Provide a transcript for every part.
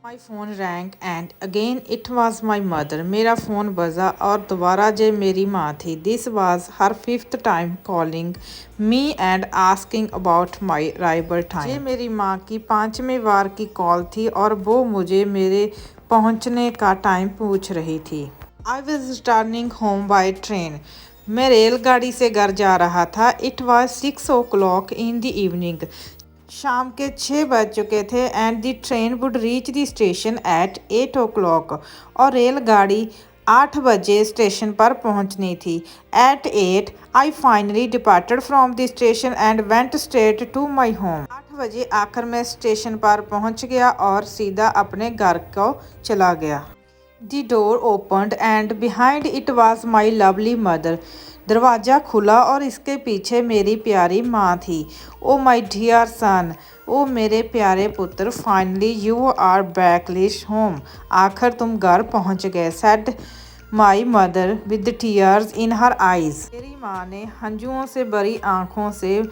My phone wrong and again it was my mother. मेरा phone बजा और दोबारा जे मेरी माँ थी। This was her 5th time calling me and asking about my arrival time. ये मेरी माँ की 5वीं बार की कॉल थी और वो मुझे मेरे पहुँचने का टाइम पूछ रही थी। आई was returning home by train. मैं रेलगाड़ी से घर जा रहा था। It was 6 o'clock in the evening. शाम के 6 बज चुके थे and the train would reach the station at 8 o'clock और रेलगाड़ी 8 बजे स्टेशन पर पहुंचनी थी। At 8 I finally departed from the station and went straight to my home. 8 बजे आखिर में स्टेशन पर पहुंच गया और सीधा अपने घर को चला गया। The door opened and behind it was my lovely mother. दरवाज़ा खुला और इसके पीछे मेरी प्यारी माँ थी। ओ माई डियर सन, ओ मेरे प्यारे पुत्र, फाइनली यू आर बैकलिश होम। आखिर तुम घर पहुँच गए, said my mother with tears in her eyes. मेरी माँ ने हंजुओं से भरी आँखों से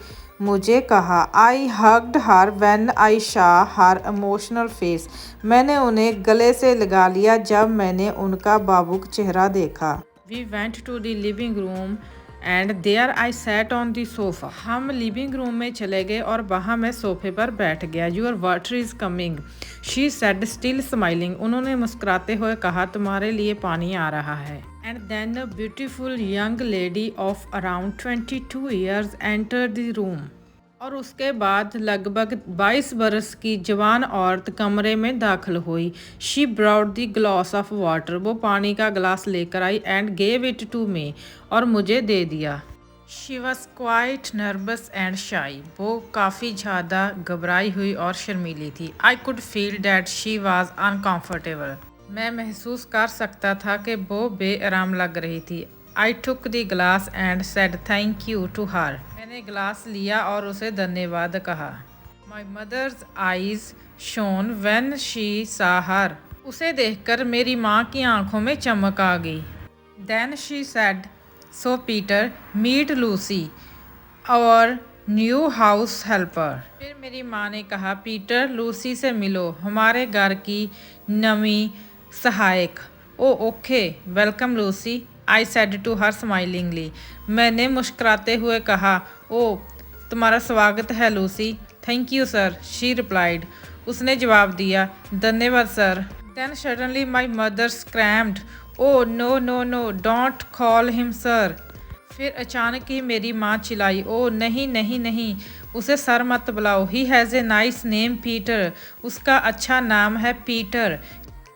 मुझे कहा। I hugged her when I saw her emotional face. मैंने उन्हें गले से लगा लिया जब मैंने उनका भावुक चेहरा देखा। We went to the living room and there I sat on the sofa. हम लिविंग रूम में चले गए और वहाँ मैं सोफे पर बैठ गया। Your water is coming, she said still smiling. उन्होंने मुस्कुराते हुए कहा, तुम्हारे लिए पानी आ रहा है। And then a beautiful young lady of around 22 years enter the room. और उसके बाद लगभग 22 बरस की जवान औरत कमरे में दाखिल हुई। She brought the glass of water. वो पानी का गिलास लेकर आई and gave it to me. और मुझे दे दिया। She was quite nervous and shy. वो काफ़ी ज़्यादा घबराई हुई और शर्मीली थी। I could feel that she was uncomfortable. मैं महसूस कर सकता था कि वो बेआराम लग रही थी। I took the glass and said thank you to her. मैंने गिलास लिया और उसे धन्यवाद कहा। My mother's eyes shone when she saw her. उसे देखकर मेरी माँ की आंखों में चमक आ गई। Then she said, so Peter meet Lucy our new house helper. फिर मेरी माँ ने कहा, पीटर, लूसी से मिलो, हमारे घर की नवी सहायक। Oh okay, welcome Lucy, I said to her smilingly. मैंने मुस्कुराते हुए कहा, ओ तुम्हारा स्वागत है Lucy. Thank you sir, she replied. उसने जवाब दिया, धन्यवाद sir. Then suddenly my mother screamed, oh no no no, don't call him sir. फिर अचानक ही मेरी माँ चिल्लाई, ओ नहीं नहीं नहीं, उसे सर मत बुलाओ। He has a nice name Peter. उसका अच्छा नाम है Peter.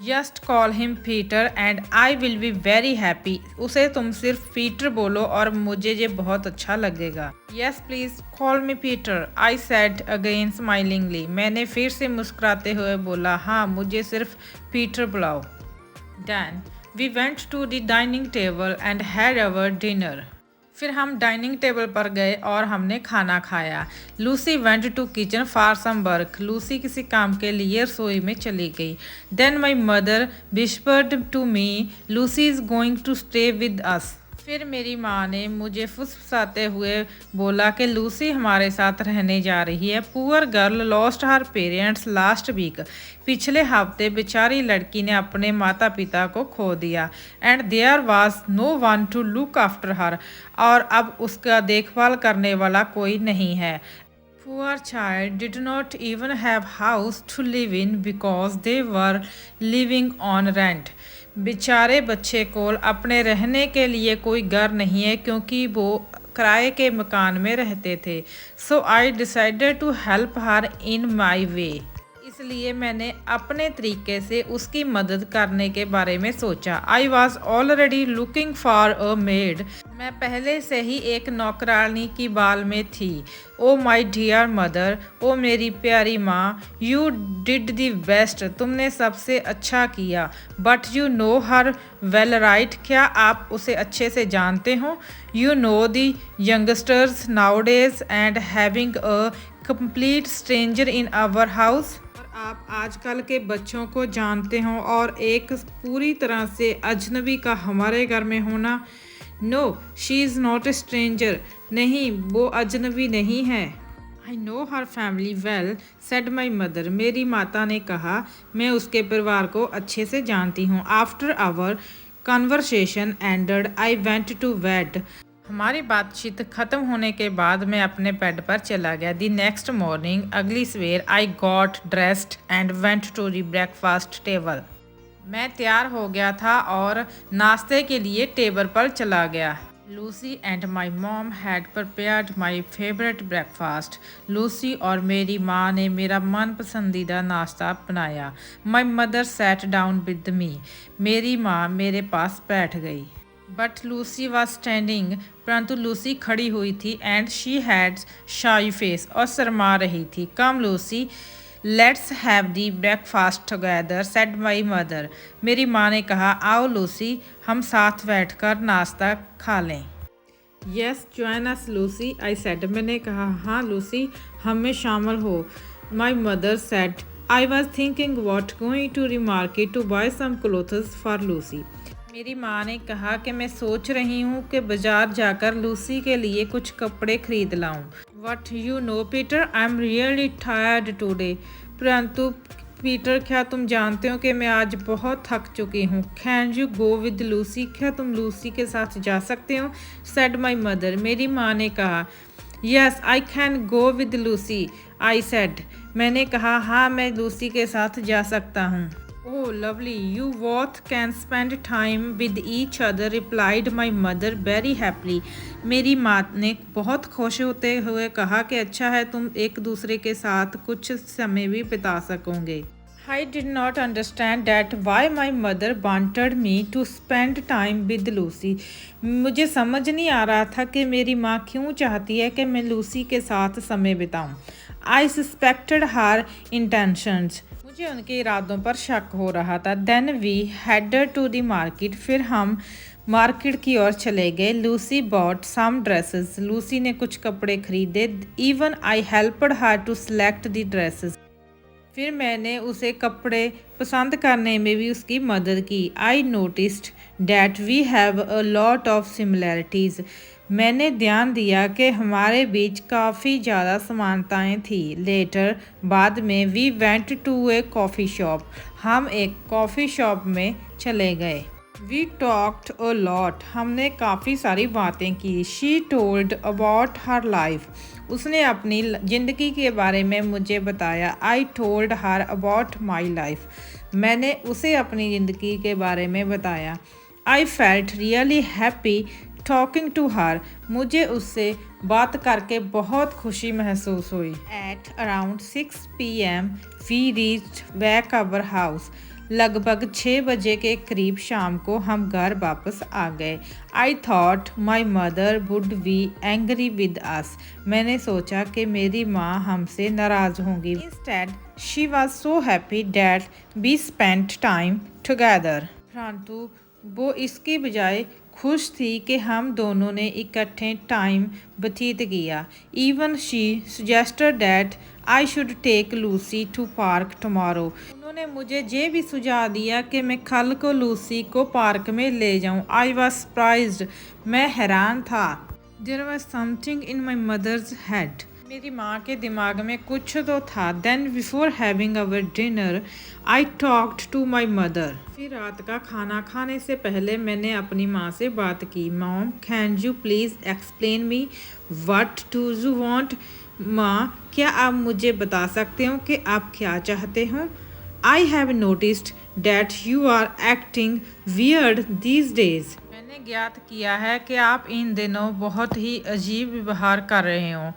Just call him Peter and I will be very happy. उसे तुम सिर्फ पीटर बोलो और मुझे ये बहुत अच्छा लगेगा। Yes please call me Peter, I said again smilingly. मैंने फिर से मुस्कुराते हुए बोला, हाँ मुझे सिर्फ पीटर बुलाओ। Then we went to the dining table and had our dinner. फिर हम डाइनिंग टेबल पर गए और हमने खाना खाया। Lucy went to kitchen for some work. Lucy किसी काम के लिए रसोई में चली गई। Then my mother whispered to me, Lucy is going to stay with us. फिर मेरी माँ ने मुझे फुसफुसाते हुए बोला कि लूसी हमारे साथ रहने जा रही है। Poor girl lost her parents last week. पिछले हफ्ते बेचारी लड़की ने अपने माता पिता को खो दिया। And there was no one to look after her. और अब उसका देखभाल करने वाला कोई नहीं है। Poor child did not even have house to live in because they were living on rent. बेचारे बच्चे को अपने रहने के लिए कोई घर नहीं है क्योंकि वो किराए के मकान में रहते थे। So I decided to help her in my way. इसलिए मैंने अपने तरीके से उसकी मदद करने के बारे में सोचा। I was already looking for a made. मैं पहले से ही एक नौकरानी की बाल में थी। ओ माई डियर मदर, ओ मेरी प्यारी माँ, यू डिड द बेस्ट। तुमने सबसे अच्छा किया। But you know her well right. क्या आप उसे अच्छे से जानते हो? You know the youngsters nowadays and having a complete stranger in our house. आप आजकल के बच्चों को जानते हो और एक पूरी तरह से अजनबी का हमारे घर में होना। No she is not a stranger. नहीं, वो अजनबी नहीं है। I know her family well said my mother. मेरी माता ने कहा, मैं उसके परिवार को अच्छे से जानती हूँ। After our conversation ended I went to bed. हमारी बातचीत ख़त्म होने के बाद मैं अपने बेड पर चला गया। दी नेक्स्ट मॉर्निंग, अगली सवेर, I got dressed and went to the breakfast table. मैं तैयार हो गया था और नाश्ते के लिए टेबल पर चला गया। Lucy and my mom had prepared my favourite breakfast. Lucy और मेरी माँ ने मेरा मन पसंदीदा नाश्ता बनाया। My mother sat down with me. मेरी माँ मेरे पास बैठ गई। But Lucy was standing. परंतु लूसी खड़ी हुई थी। And she had shy face. और शर्मा रही थी। Come Lucy, let's have the breakfast together, said my mother. मेरी माँ ने कहा, आओ लूसी, हम साथ बैठकर नाश्ता खा लें। Yes join us Lucy, I said. मैंने कहा, हाँ लूसी, हम में शामिल हो। My mother said, I was thinking what going to the market to buy some clothes for Lucy. मेरी माँ ने कहा कि मैं सोच रही हूँ कि बाजार जाकर लूसी के लिए कुछ कपड़े खरीद लाऊं। What you know Peter, I am really tired today. परंतु पीटर, क्या तुम जानते हो कि मैं आज बहुत थक चुकी हूँ। Can you go with Lucy, क्या तुम लूसी के साथ जा सकते हो। सेड माई मदर, मेरी माँ ने कहा। Yes I can go with Lucy, I said. मैंने कहा, हाँ मैं लूसी के साथ जा सकता हूँ। ओह lovely, you both can spend time with each other, replied my mother very happily. मेरी माँ ने बहुत खुश होते हुए कहा कि अच्छा है, तुम एक दूसरे के साथ कुछ समय भी बिता सकोगे। I did not understand that why my mother wanted me to spend time with Lucy. मुझे समझ नहीं आ रहा था कि मेरी माँ क्यों चाहती है कि मैं लूसी के साथ समय बिताऊं। आई सस्पेक्टेड हर इंटेंशंस। मुझे उनके इरादों पर शक हो रहा था। Then we headed to the market. फिर हम मार्केट की ओर चले गए। Lucy bought some dresses. Lucy ने कुछ कपड़े खरीदे। Even I helped her to select the dresses. फिर मैंने उसे कपड़े पसंद करने में भी उसकी मदद की। I noticed that we have a lot of similarities. मैंने ध्यान दिया कि हमारे बीच काफ़ी ज़्यादा समानताएं थी। लेटर, बाद में, we went to a coffee shop. हम एक कॉफ़ी शॉप में चले गए। We talked a lot. हमने काफ़ी सारी बातें की। She told about her life. उसने अपनी ज़िंदगी के बारे में मुझे बताया। I told her about my life. मैंने उसे अपनी ज़िंदगी के बारे में बताया। I felt really happy talking to her. मुझे उससे बात करके बहुत खुशी महसूस हुई। At around 6 PM we reached back our house. लगभग 6 बजे के करीब शाम को हम घर वापस आ गए। I thought my mother would be angry with us. मैंने सोचा कि मेरी माँ हमसे नाराज़ होंगी। Instead she was so happy that we spent time together. परंतु वो इसकी बजाय खुश थी कि हम दोनों ने इकट्ठे टाइम व्यतीत किया। Even she suggested that I should take Lucy to park tomorrow. उन्होंने मुझे ये भी सुझाव दिया कि मैं कल को लूसी को पार्क में ले जाऊं। I was surprised. मैं हैरान था। There was something in my mother's head. मेरी माँ के दिमाग में कुछ तो था। Then before having our dinner I talked to my mother. फिर रात का खाना खाने से पहले मैंने अपनी माँ से बात की। Mom, can you please explain me what do you want. माँ, क्या आप मुझे बता सकते हो कि आप क्या चाहते हो। I have noticed that you are acting weird these days. मैंने ज्ञात किया है कि आप इन दिनों बहुत ही अजीब व्यवहार कर रहे हो।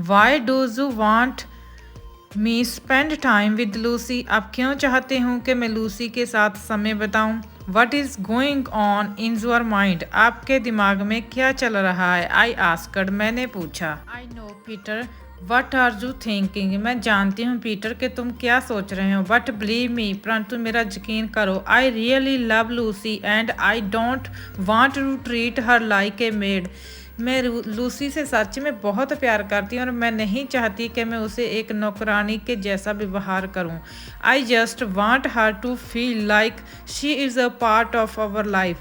Why do you want me spend time with Lucy. आप क्यों चाहते हो कि मैं लूसी के साथ समय बिताऊं। What is going on in your mind. आपके दिमाग में क्या चल रहा है। I asked. मैंने पूछा। I know Peter what are you thinking. मैं जानती हूँ पीटर कि तुम क्या सोच रहे हो। बट बिलीव मी, परंतु मेरा यकीन करो। I really love Lucy and I don't want to treat her like a maid. मैं लूसी से सच में बहुत प्यार करती हूँ और मैं नहीं चाहती कि मैं उसे एक नौकरानी के जैसा व्यवहार करूँ। I just want her to feel like she is a part of our life.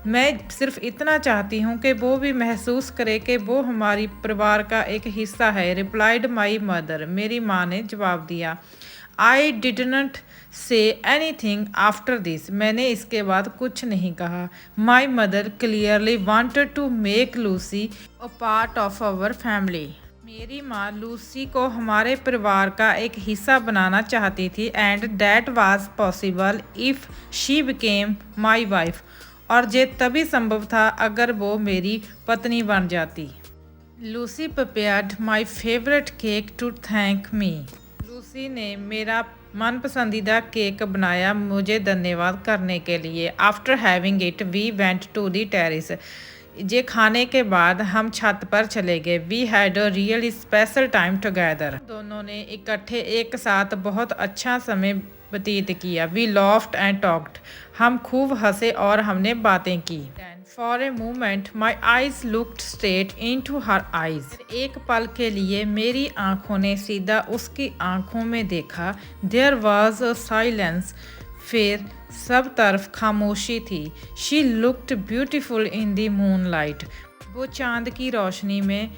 मैं सिर्फ इतना चाहती हूँ कि वो भी महसूस करे कि वो हमारी परिवार का एक हिस्सा है, रिप्लाइड माई मदर। मेरी माँ ने जवाब दिया। I didn't say anything after this. मैंने इसके बाद कुछ नहीं कहा। My mother clearly wanted to make Lucy a part of our family. मेरी माँ लूसी को हमारे परिवार का एक हिस्सा बनाना चाहती थी and that was possible if she became my wife. और ये तभी संभव था अगर वो मेरी पत्नी बन जाती। Lucy prepared my favourite cake to thank me. Lucy ने मेरा मनपसंदीदा केक बनाया मुझे धन्यवाद करने के लिए। After having it we went to the terrace. ये खाने के बाद हम छत पर चले गए। We had a really special time together. दोनों ने इकट्ठे एक साथ बहुत अच्छा समय व्यतीत किया। We laughed and talked. हम खूब हंसे और हमने बातें की। For a moment my eyes looked straight into her eyes. एक पल के लिए मेरी आंखों ने सीधा उसकी आंखों में देखा। There was a silence. फिर सब तरफ खामोशी थी। She looked beautiful in the moonlight. वो चांद की रोशनी में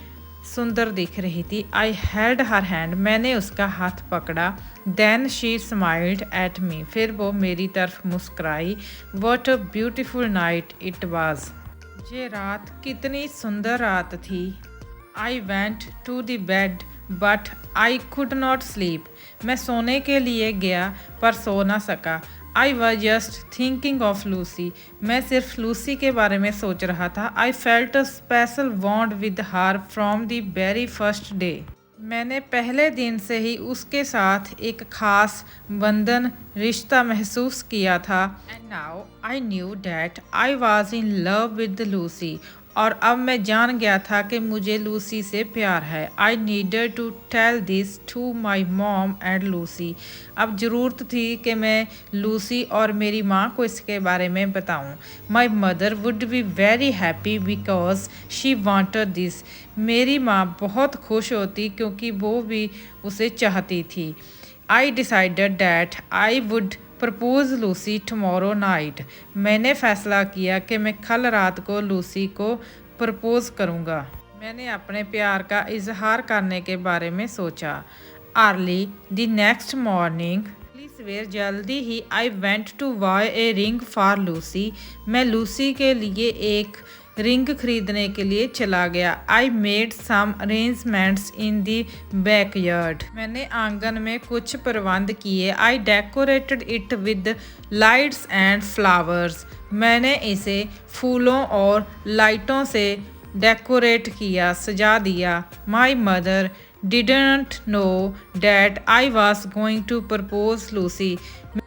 सुंदर दिख रही थी। I held her hand. मैंने उसका हाथ पकड़ा। Then she smiled at me. फिर वो मेरी तरफ मुस्कुराई। What a beautiful night it was. ये रात कितनी सुंदर रात थी। I went to the bed but I could not sleep. मैं सोने के लिए गया पर सो ना सका। आई was just thinking of Lucy. मैं सिर्फ लूसी के बारे में सोच रहा था। I felt a special bond with her from the very first day. मैंने पहले दिन से ही उसके साथ एक खास बंधन रिश्ता महसूस किया था। And now I knew that I was in love with Lucy. और अब मैं जान गया था कि मुझे लूसी से प्यार है। I needed to tell this to my mom and Lucy. अब ज़रूरत थी कि मैं लूसी और मेरी माँ को इसके बारे में बताऊँ। माई mother would be very happy because she wanted this. मेरी माँ बहुत खुश होती क्योंकि वो भी उसे चाहती थी। I decided that I would propose Lucy tomorrow night. मैंने फ़ैसला किया कि मैं कल रात को लूसी को प्रपोज करूँगा। मैंने अपने प्यार का इजहार करने के बारे में सोचा। अर्ली द नेक्स्ट मॉर्निंग सवेर जल्दी ही I went to buy a ring for Lucy. मैं लूसी के लिए एक रिंग खरीदने के लिए चला गया। I made some arrangements in the backyard. मैंने आंगन में कुछ प्रबंध किए। I decorated it with lights and flowers. मैंने इसे फूलों और लाइटों से डेकोरेट किया, सजा दिया। My mother didn't know that I was going to propose Lucy.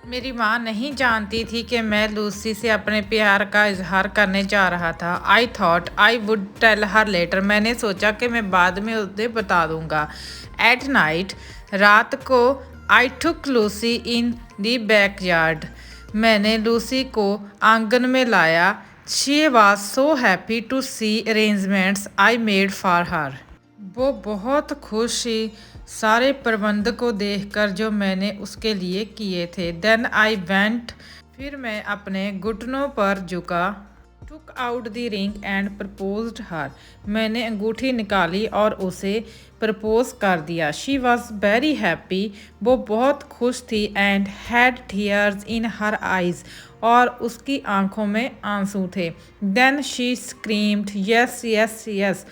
मेरी माँ नहीं जानती थी कि मैं लूसी से अपने प्यार का इजहार करने जा रहा था। I thought I would tell her later. मैंने सोचा कि मैं बाद में उसे बता दूंगा। एट नाइट रात को I took Lucy in the backyard. मैंने लूसी को आंगन में लाया। She was so happy to see arrangements I made for her. वो बहुत खुश थी सारे प्रबंध को देखकर जो मैंने उसके लिए किए थे। Then I went. फिर मैं अपने घुटनों पर झुका। Took out the ring and proposed her. मैंने अंगूठी निकाली और उसे प्रपोज कर दिया। She was very happy. वो बहुत खुश थी and had tears in her eyes. और उसकी आंखों में आंसू थे। Then she screamed yes yes yes.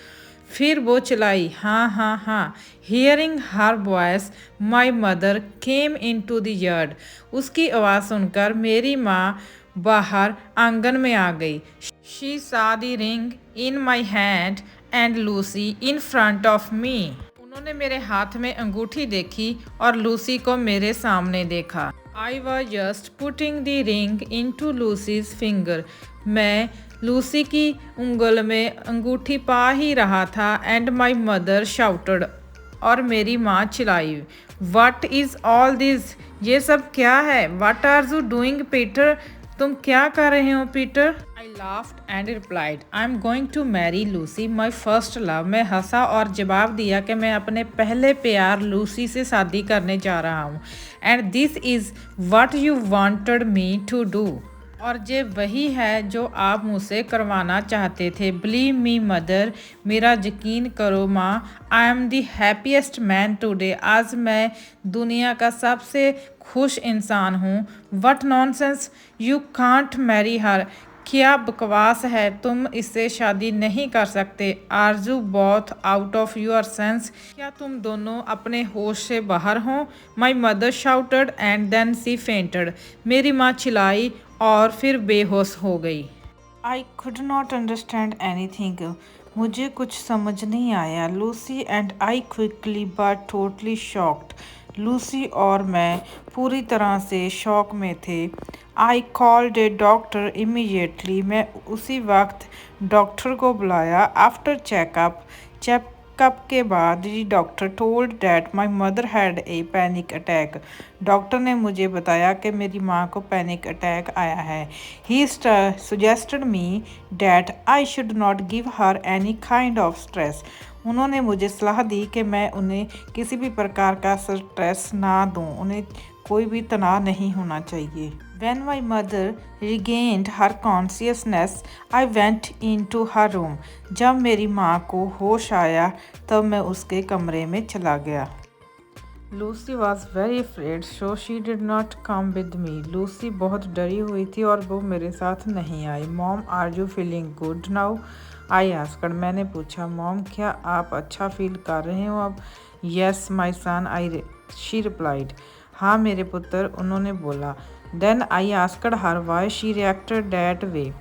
फिर वो चिल्लाई हाँ हाँ हाँ। Hearing her voice my mother came into the yard. उसकी आवाज़ सुनकर मेरी माँ बाहर आंगन में आ गई। She saw the ring in my hand and Lucy in front of me. उन्होंने मेरे हाथ में अंगूठी देखी और लूसी को मेरे सामने देखा। I was just putting the ring into Lucy's finger. मैं लूसी की उंगल में अंगूठी पा ही रहा था। And my mother shouted. और मेरी माँ चिल्लाई व्हाट इज़ ऑल दिस। ये सब क्या है। What are you doing Peter. तुम क्या कर रहे हो Peter. I laughed and replied I am going to marry Lucy my first love. मैं हंसा और जवाब दिया कि मैं अपने पहले प्यार लूसी से शादी करने जा रहा हूँ। And this is what you wanted me to do. और ये वही है जो आप मुझसे करवाना चाहते थे। बिलीव मी मदर, मेरा यकीन करो माँ, I am the happiest man today. आज मैं दुनिया का सबसे खुश इंसान हूँ। What nonsense, you can't marry her. क्या बकवास है, तुम इससे शादी नहीं कर सकते। Are you both out of your sense, क्या तुम दोनों अपने होश से बाहर हो। My mother shouted and then she fainted. मेरी माँ चिल्लाई और फिर बेहोश हो गई। I could not understand anything, मुझे कुछ समझ नहीं आया। Lucy and I quickly but totally shocked. Lucy और मैं पूरी तरह से शौक में थे। I called a doctor immediately, मैं उसी वक्त डॉक्टर को बुलाया। आफ्टर चेकअप के बाद the doctor told that my mother had a panic attack. Doctor ने मुझे बताया कि मेरी माँ को पैनिक अटैक आया है। He suggested me that I should not give her any kind of stress. उन्होंने मुझे सलाह दी कि मैं उन्हें किसी भी प्रकार का स्ट्रेस ना दूं, उन्हें कोई भी तनाव नहीं होना चाहिए। When my mother regained her consciousness, I went into her room. जब मेरी माँ को होश आया तब मैं उसके कमरे में चला गया। Lucy was very afraid so she did not come with me. Lucy बहुत डरी हुई थी और वो मेरे साथ नहीं आई। Mom, are you feeling good now? I asked, मैंने पूछा। मॉम, क्या आप अच्छा फील कर रहे हो अब? Yes my son, she replied. हाँ मेरे पुत्र, उन्होंने बोला। Then I asked her why she reacted that way.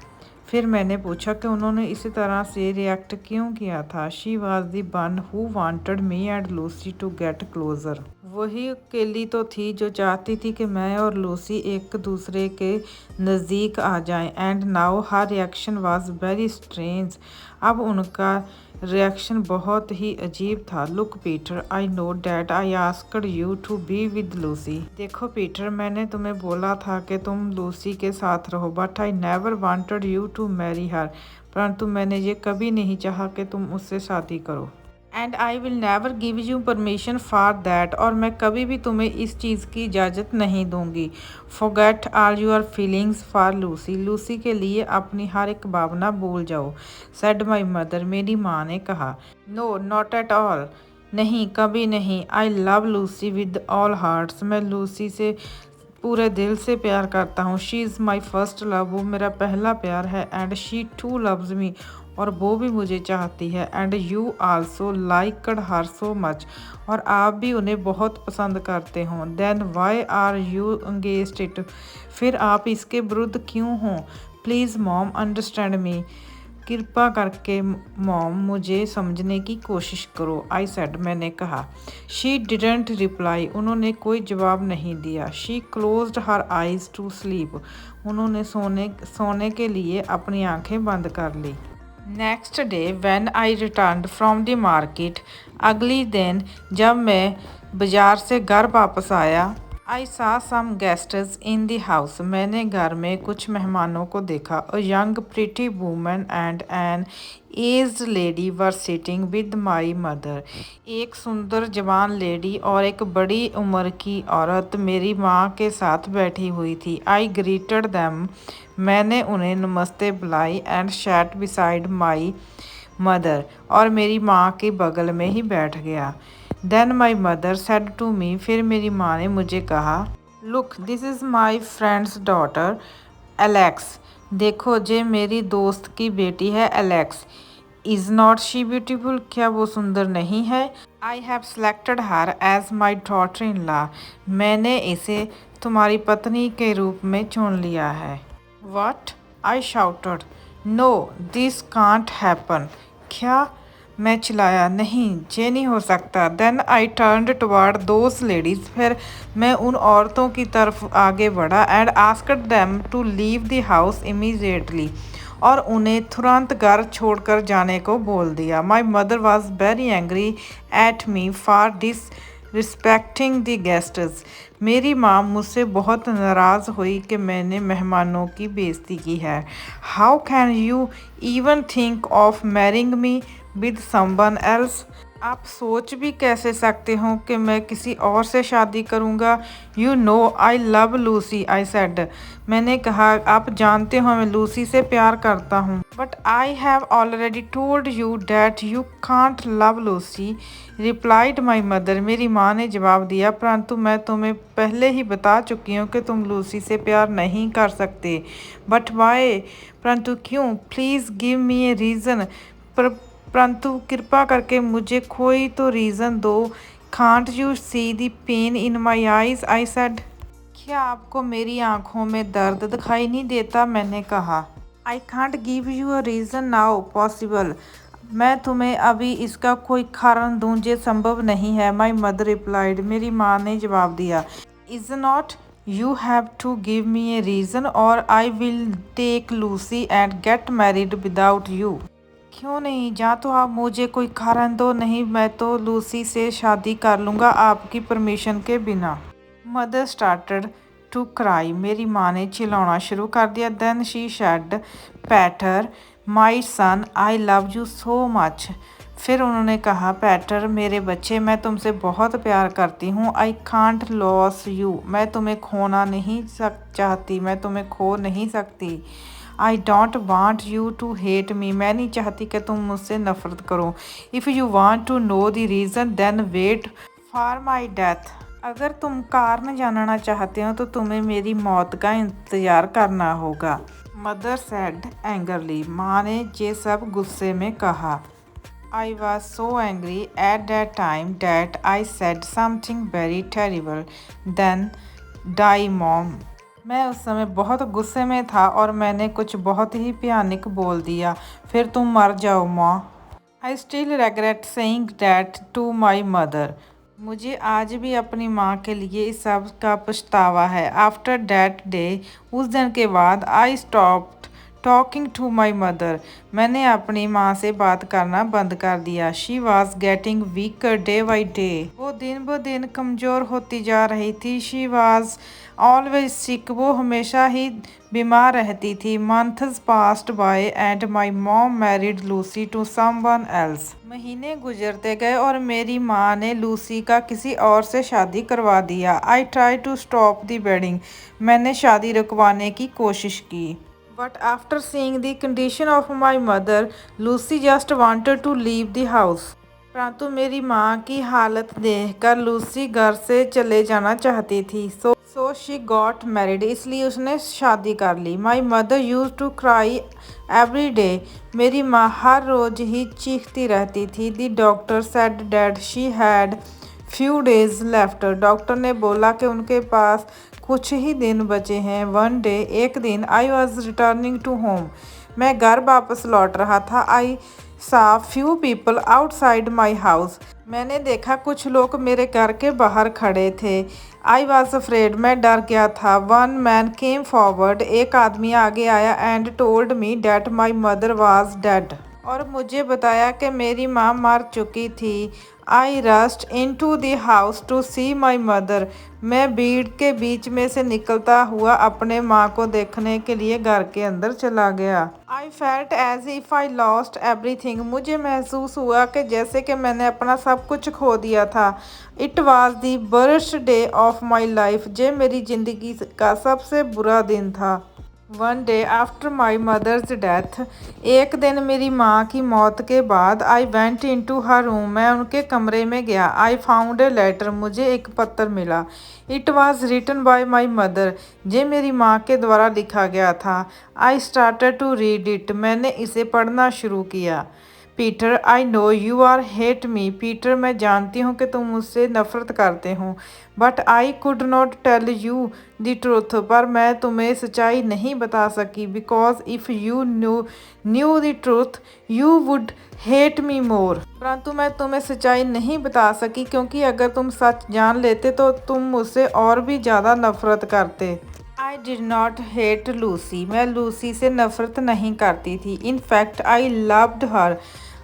फिर मैंने पूछा कि उन्होंने इसी तरह से रिएक्ट क्यों किया था। She was the one who wanted me and Lucy to get closer. वही अकेली तो थी जो चाहती थी कि मैं और लूसी एक दूसरे के नज़दीक आ जाएं। And now her reaction was very strange. अब उनका रिएक्शन बहुत ही अजीब था। Look Peter, I know that I asked you to be with Lucy. देखो पीटर, मैंने तुम्हें बोला था कि तुम लूसी के साथ रहो, but I never wanted you to marry her. परंतु मैंने ये कभी नहीं चाहा कि तुम उससे शादी करो। And I will never give you permission for that, और मैं कभी भी तुम्हें इस चीज़ की इजाज़त नहीं दूंगी। Forget all your feelings for Lucy. Lucy के लिए अपनी हर एक भावना भूल जाओ। सेड माई मदर, मेरी माँ ने कहा। नो नॉट एट ऑल, नहीं कभी नहीं। I love Lucy with all hearts, मैं लूसी से पूरे दिल से प्यार करता हूँ। She is my first love, वो मेरा पहला प्यार है। And she too loves me, और वो भी मुझे चाहती है। And you also liked her so much, और आप भी उन्हें बहुत पसंद करते हो। Then why are you against it, फिर आप इसके विरुद्ध क्यों हो? प्लीज़ मॉम अंडरस्टैंड मी, कृपा करके मॉम मुझे समझने की कोशिश करो। आई सेड, मैंने कहा। शी डिडंट रिप्लाई, उन्होंने कोई जवाब नहीं दिया। She closed her eyes to sleep, उन्होंने सोने के लिए अपनी आंखें बंद कर ली। Next day when I returned from the market, अगली दिन जब मैं बाज़ार से घर वापस आया, I saw some guests in the house, मैंने घर में कुछ मेहमानों को देखा। A young pretty woman and an aged lady were sitting with my mother, एक सुंदर जवान लेडी और एक बड़ी उम्र की औरत मेरी माँ के साथ बैठी हुई थी। आई ग्रीटेड दैम, मैंने उन्हें नमस्ते बुलाई। And sat beside my mother, और मेरी माँ के बगल में ही बैठ गया। Then my mother said to me, फिर मेरी माँ ने मुझे कहा, look this is my friend's daughter Alex, देखो ये मेरी दोस्त की बेटी है Alex. Is not she beautiful, क्या वो सुंदर नहीं है? I have selected her as my daughter in law, मैंने इसे तुम्हारी पत्नी के रूप में चुन लिया है। What? I shouted. No, this can't happen. क्या? मैं चिल्लाया, नहीं ये नहीं हो सकता। Then I turned toward those ladies, फिर मैं उन औरतों की तरफ आगे बढ़ा। And asked them to leave the house immediately, और उन्हें तुरंत घर छोड़कर जाने को बोल दिया। My mother was very angry at me for this respecting the guests, मेरी माँ मुझसे बहुत नाराज़ हुई कि मैंने मेहमानों की बेइज्जती की है। How can you even think of marrying me with someone else, आप सोच भी कैसे सकते हो कि मैं किसी और से शादी करूँगा? You know I love Lucy, I said. मैंने कहा, आप जानते हो मैं लूसी से प्यार करता हूँ। But I have already told you that you can't love Lucy, replied my mother. मेरी माँ ने जवाब दिया, परंतु मैं तुम्हें पहले ही बता चुकी हूँ कि तुम लूसी से प्यार नहीं कर सकते। But why? परंतु क्यों? Please give me a reason. परंतु कृपा करके मुझे कोई तो रीज़न दो। Can't you see the pain in my eyes, I said. क्या आपको मेरी आंखों में दर्द दिखाई नहीं देता? मैंने कहा। I can't give you a reason now possible. मैं तुम्हें अभी इसका कोई कारण दूं जो संभव नहीं है, माई मदर रिप्लाइड। मेरी माँ ने जवाब दिया। Is not you have to give me a reason और I will take Lucy and get married without you. क्यों नहीं? जा तो आप मुझे कोई कारण दो, नहीं मैं तो लूसी से शादी कर लूँगा आपकी परमिशन के बिना। Mother started to cry. मेरी माँ ने चिल्लाना शुरू कर दिया। Then she said, Peter my son I love you so much. फिर उन्होंने कहा, पैटर मेरे बच्चे, मैं तुमसे बहुत प्यार करती हूँ। आई कांट लॉस यू, मैं तुम्हें खोना नहीं चाहती, मैं तुम्हें खो नहीं सकती। I don't want you to hate me, मैं नहीं चाहती कि तुम मुझसे नफरत करो। If you want to know the reason then wait for my death. अगर तुम कारण जानना चाहते हो तो तुम्हें मेरी मौत का इंतज़ार करना होगा। Mother said angrily. माँ ने ये सब गुस्से में कहा। I was so angry at that time that I said something very terrible then die mom. मैं उस समय बहुत गुस्से में था और मैंने कुछ बहुत ही भयानक बोल दिया। फिर तुम मर जाओ माँ। I still regret saying that to my mother. मुझे आज भी अपनी माँ के लिए इस सब का पछतावा है। आफ्टर डैट डे, उस दिन के बाद, I stopped talking to my mother. मैंने अपनी माँ से बात करना बंद कर दिया। She was getting weaker day by day. वो दिन ब दिन कमज़ोर होती जा रही थी। शी वॉज ऑलवेज सिक, वो हमेशा ही बीमार रहती थी। Months passed by and my mom married Lucy two someone else. महीने गुजरते गए और मेरी माँ ने लूसी का किसी और से शादी करवा दिया। I try to stop the wedding, मैंने शादी रुकवाने की कोशिश की। But after seeing the condition of my mother, Lucy just wanted to leave the house. परंतु मेरी माँ की हालत देखकर लूसी घर से चले जाना चाहती थी। सो शी गॉट मैरिड, इसलिए उसने शादी कर ली। My mother use to cry every day. मेरी माँ हर रोज़ ही चीखती रहती थी। The doctor said that she had few days left. Doctor ने बोला कि उनके पास कुछ ही दिन बचे हैं। वन डे, एक दिन, I was returning to home, मैं घर वापस लौट रहा था। I saw few people outside my house, मैंने देखा कुछ लोग मेरे घर के बाहर खड़े थे। आई वॉज अफ्रेड, मैं डर गया था। वन मैन केम फॉरवर्ड, एक आदमी आगे आया and told me that my mother was dead, और मुझे बताया कि मेरी माँ मर चुकी थी। I rushed into the house to see my mother, मैं भीड़ के बीच में से निकलता हुआ अपने माँ को देखने के लिए घर के अंदर चला गया। I felt as if I lost everything, मुझे महसूस हुआ कि जैसे कि मैंने अपना सब कुछ खो दिया था। It was the worst day of my life, ये मेरी ज़िंदगी का सबसे बुरा दिन था। One day after my mother's death, एक दिन मेरी माँ की मौत के बाद, I went into her room, मैं उनके कमरे में गया। आई फाउंड ए लेटर, मुझे एक पत्र मिला। It was written by my mother, ये मेरी माँ के द्वारा लिखा गया था। I started to read it, मैंने इसे पढ़ना शुरू किया। Peter, I know you are hate me, Peter मैं जानती हूँ कि तुम मुझसे नफरत करते हो। But I could not tell you the truth, पर मैं तुम्हें सच्चाई नहीं बता सकी। Because if you knew the truth you would hate मी मोर, परंतु मैं तुम्हें सच्चाई नहीं बता सकी क्योंकि अगर तुम सच जान लेते तो तुम मुझसे और भी ज़्यादा नफरत करते। आई डिड नॉट हेट लूसी, मैं लूसी से नफरत नहीं करती थी। In fact I loved her,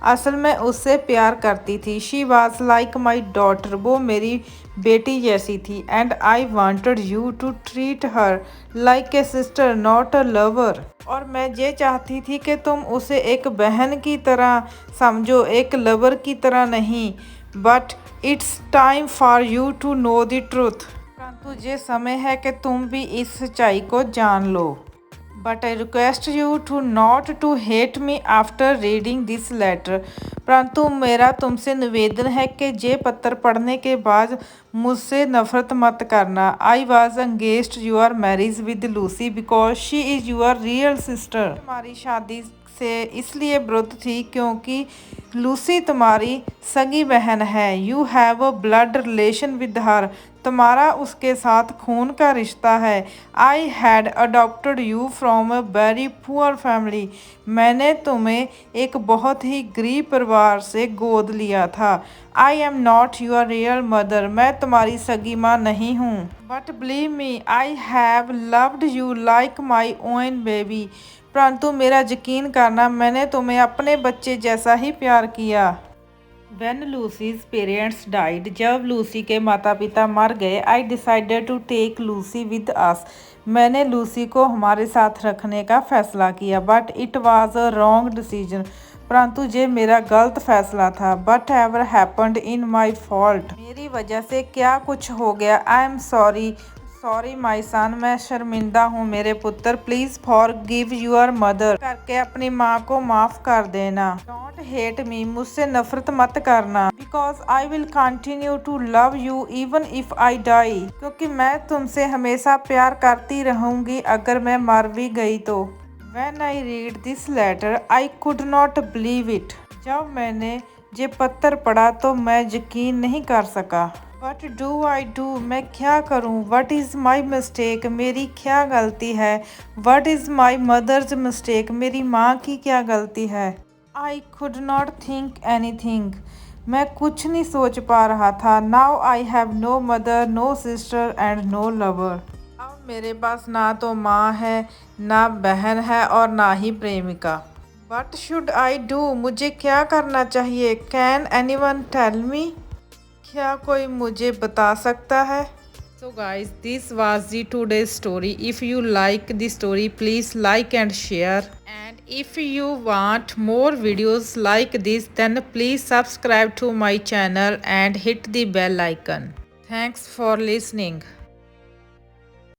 असल में उससे प्यार करती थी। She was like my daughter, वो मेरी बेटी जैसी थी। And I wanted you to treat her like a sister not a lover. और मैं ये चाहती थी कि तुम उसे एक बहन की तरह समझो, एक लवर की तरह नहीं। But it's time for you to know the truth. परंतु ये समय है कि तुम भी इस सच्चाई को जान लो। But I request you to not to hate me after reading this letter. परंतु मेरा तुमसे निवेदन है कि ये पत्र पढ़ने के बाद मुझसे नफरत मत करना। I was engaged your marriage with Lucy because she is your real sister. तुम्हारी शादी से इसलिए विरुद्ध थी क्योंकि लूसी तुम्हारी सगी बहन है। You have a blood relation with her, तुम्हारा उसके साथ खून का रिश्ता है। I had adopted you from a very poor family, मैंने तुम्हें एक बहुत ही गरीब परिवार से गोद लिया था। I am not your real mother, मैं तुम्हारी सगी माँ नहीं हूँ। But believe me I have loved you like my own baby, परंतु मेरा यकीन करना, मैंने तुम्हें अपने बच्चे जैसा ही प्यार किया। When Lucy's parents died, जब लूसी के माता पिता मर गए, I decided to take Lucy with us, मैंने लूसी को हमारे साथ रखने का फैसला किया। But it was a wrong decision, परंतु ये मेरा गलत फैसला था। But ever happened in my fault, मेरी वजह से क्या कुछ हो गया। I am sorry, sorry my son, मैं शर्मिंदा हूँ मेरे पुत्र। Please forgive your mother, करके अपनी माँ को माफ़ कर देना। डोंट हेट मी, मुझसे नफरत मत करना। Because I will continue to love you even if I die, क्योंकि मैं तुमसे हमेशा प्यार करती रहूँगी अगर मैं मर भी गई तो। When I read this letter, I could not believe it, जब मैंने ये पत्र पढ़ा तो मैं यकीन नहीं कर सका। What do I do, मैं क्या करूँ। What is my mistake, मेरी क्या गलती है। What is my mother's mistake, मेरी माँ की क्या गलती है। I could not think anything, मैं कुछ नहीं सोच पा रहा था। Now I have no mother, no sister and no lover, अब मेरे पास ना तो माँ है, ना बहन है और ना ही प्रेमिका। What should I do, मुझे क्या करना चाहिए। Can anyone tell me, क्या कोई मुझे बता सकता है। So guys, this was the today's story. If you like the story, please like and share. And if you want more videos like this, then please subscribe to my channel and hit the bell icon. Thanks for listening.